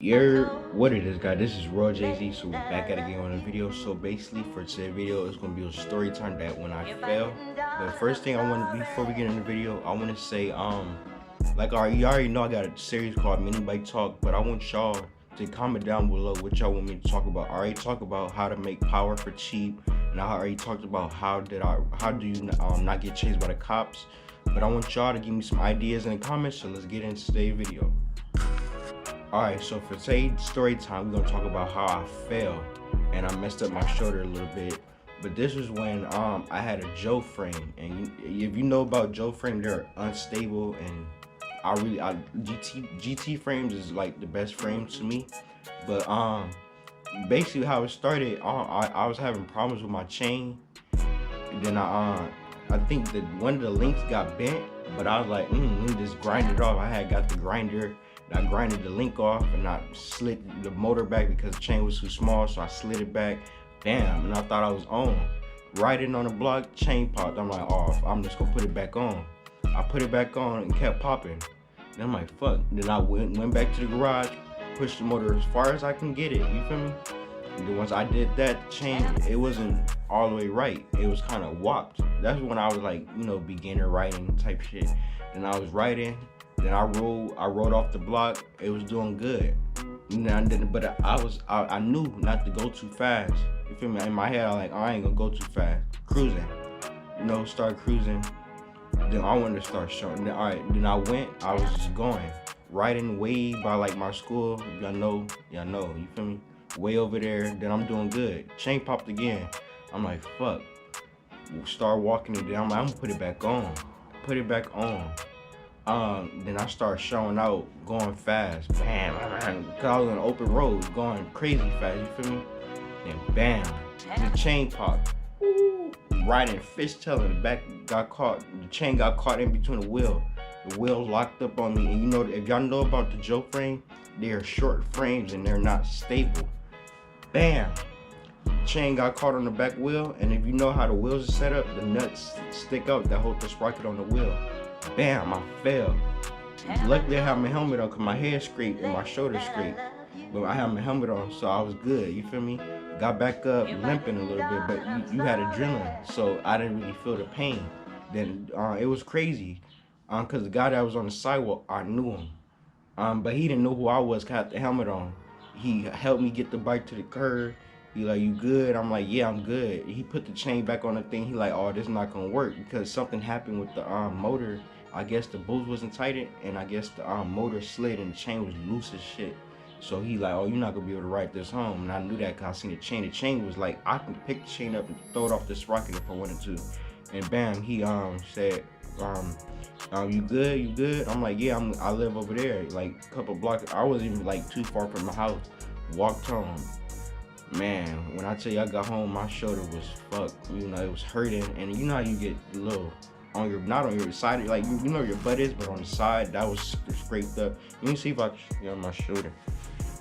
What it is, guys? This is royalJZ. So we're back at it again on a video. So basically, for today's video, it's gonna be a story time that when I fail. The first thing I want to before we get in the video, I want to say like you already know I got a series called Mini Bike Talk, but I want y'all to comment down below what y'all want me to talk about. I already talked about how to make power for cheap, and I already talked about how do you not get chased by the cops. But I want y'all to give me some ideas in the comments. So let's get into today's video. Alright, so for today's story time, we're gonna talk about how I fell and I messed up my shoulder a little bit. But this was when I had a Joe frame, and if you know about Joe frame, they're unstable, and GT frames is like the best frame to me. But basically how it started, I was having problems with my chain. And then I think that one of the links got bent, but I was like, let me just grind it off. I had got the grinder. I grinded the link off and I slid the motor back because the chain was too small, so I slid it back. Bam, and I thought I was on. Riding on the block, chain popped. I'm like, oh, I'm just gonna put it back on. I put it back on and kept popping. Then I'm like, fuck. Then I went back to the garage, pushed the motor as far as I can get it, you feel me? And then once I did that, the chain, it wasn't all the way right. It was kind of warped. That's when I was like, beginner riding type shit. Then I was riding. Then I rode off the block. It was doing good. But I knew not to go too fast. You feel me? In my head, I ain't gonna go too fast. Cruising. Start cruising. Then I wanted to start showing. Then I was just going. Riding way by like my school. Y'all know, you feel me? Way over there. Then I'm doing good. Chain popped again. I'm like, fuck. Start walking it down. I'm like, I'm gonna put it back on. Put it back on. Then I start showing out, going fast, bam, cause I was on an open road, going crazy fast, you feel me? Then bam, the chain popped. Riding fishtailing, the back got caught, the chain got caught in between the wheel. The wheels locked up on me, and if y'all know about the Joe frame, they are short frames and they're not stable. Bam, chain got caught on the back wheel, and if you know how the wheels are set up, the nuts stick out that hold the sprocket on the wheel. Bam, I fell. Luckily I had my helmet on because my head scraped and my shoulder scraped. But I had my helmet on, so I was good, you feel me? Got back up limping a little bit, but you had adrenaline, so I didn't really feel the pain. Then it was crazy because the guy that was on the sidewalk, I knew him. But he didn't know who I was because I had the helmet on. He helped me get the bike to the curb. He like, you good? I'm like, yeah, I'm good. He put the chain back on the thing. He like, oh, this is not gonna work because something happened with the motor. I guess the bolts wasn't tightened, and I guess the motor slid and the chain was loose as shit. So he like, oh, you're not gonna be able to ride this home. And I knew that because I seen the chain. The chain was like, I can pick the chain up and throw it off this rocket if I wanted to. And bam, he said, you good? You good? I'm like, yeah, I live over there, like a couple blocks. I wasn't even like too far from my house. Walked home. Man, when I tell you I got home, my shoulder was fucked. It was hurting, and you know how you get a little on your, not on your side, like you know where your butt is, but on the side that was scraped up. You can see if I can on my shoulder.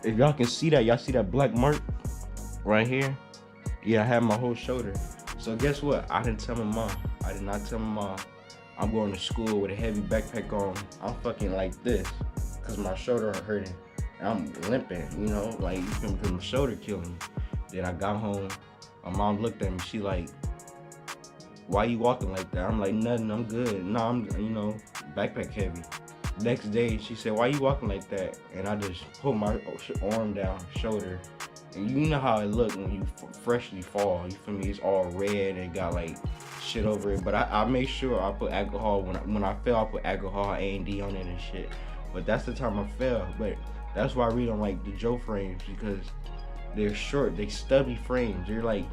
If y'all can see that, y'all see that black mark right here? Yeah, I had my whole shoulder. So guess what? I didn't tell my mom. I did not tell my mom. I'm going to school with a heavy backpack on. I'm fucking like this because my shoulder hurting. I'm limping, like because my shoulder killed me. Then I got home, my mom looked at me, she like, why you walking like that? I'm like, nothing, I'm good. No, I'm, backpack heavy. Next day, she said, why you walking like that? And I just put my arm down, shoulder. And you know how it look when you freshly fall, you feel me? It's all red and got like shit over it. But I made sure I put alcohol, when I fell, I put alcohol, A&D on it and shit. But that's the time I fell. But that's why I really don't like the Joe frames, because they're short, they stubby frames. They're like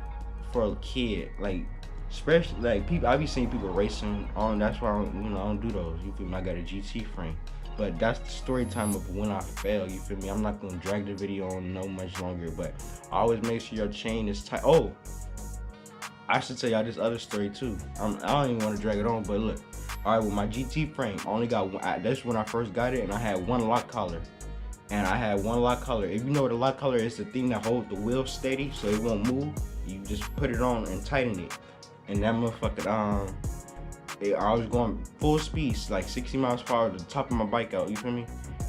for a kid, like especially like people. I be seeing people racing on. That's why I don't do those. You feel me? I got a GT frame. But that's the story time of when I fell. You feel me? I'm not gonna drag the video on no much longer, but I always make sure your chain is tight. Oh, I should tell y'all this other story too. I don't even want to drag it on, but look. All right, with my GT frame, I only got one. That's when I first got it, and I had one lock collar. And I had one lock collar. If you know what a lock collar is, the thing that holds the wheel steady so it won't move. You just put it on and tighten it. And that motherfucker, I was going full speed, like 60 miles per hour to the top of my bike out, you feel me?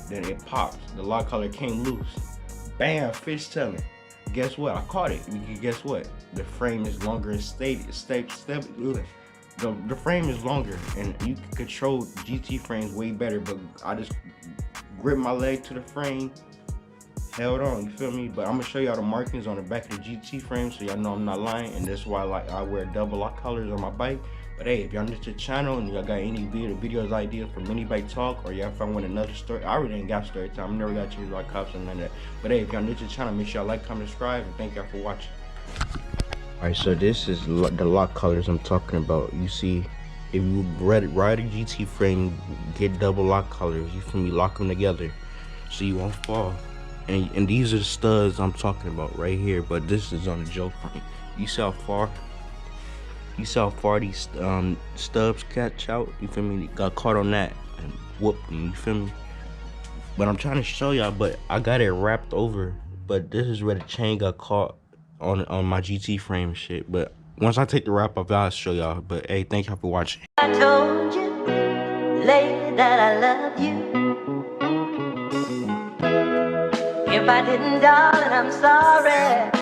then it pops. The lock collar came loose. Bam, fish tailing. Guess what? I caught it. Guess what? The frame is longer and the frame is longer, and you can control GT frames way better. But I just gripped my leg to the frame, held on. You feel me? But I'm gonna show y'all the markings on the back of the GT frame, so y'all know I'm not lying. And that's why I wear double lock collars on my bike. But hey, if y'all new to the channel and y'all got any videos ideas for mini bike talk, or y'all found another story, I already ain't got story time. I never got change like cops and none of that. But hey, if y'all new to the channel, make sure y'all like, comment, subscribe, and thank y'all for watching. Alright, so this is the lock colors I'm talking about. You see, if you ride a GT frame, get double lock colors. You feel me? Lock them together so you won't fall. And these are the studs I'm talking about right here. But this is on the Joe frame. You see how far? You see how far these stubs catch out? You feel me? Got caught on that and whooped them. You feel me? But I'm trying to show y'all. But I got it wrapped over. But this is where the chain got caught on my GT frame shit. But once I take the wrap off, I'll show y'all. But hey, thank y'all for watching. I told you, lady, that I love you. If I didn't, darling, I'm sorry.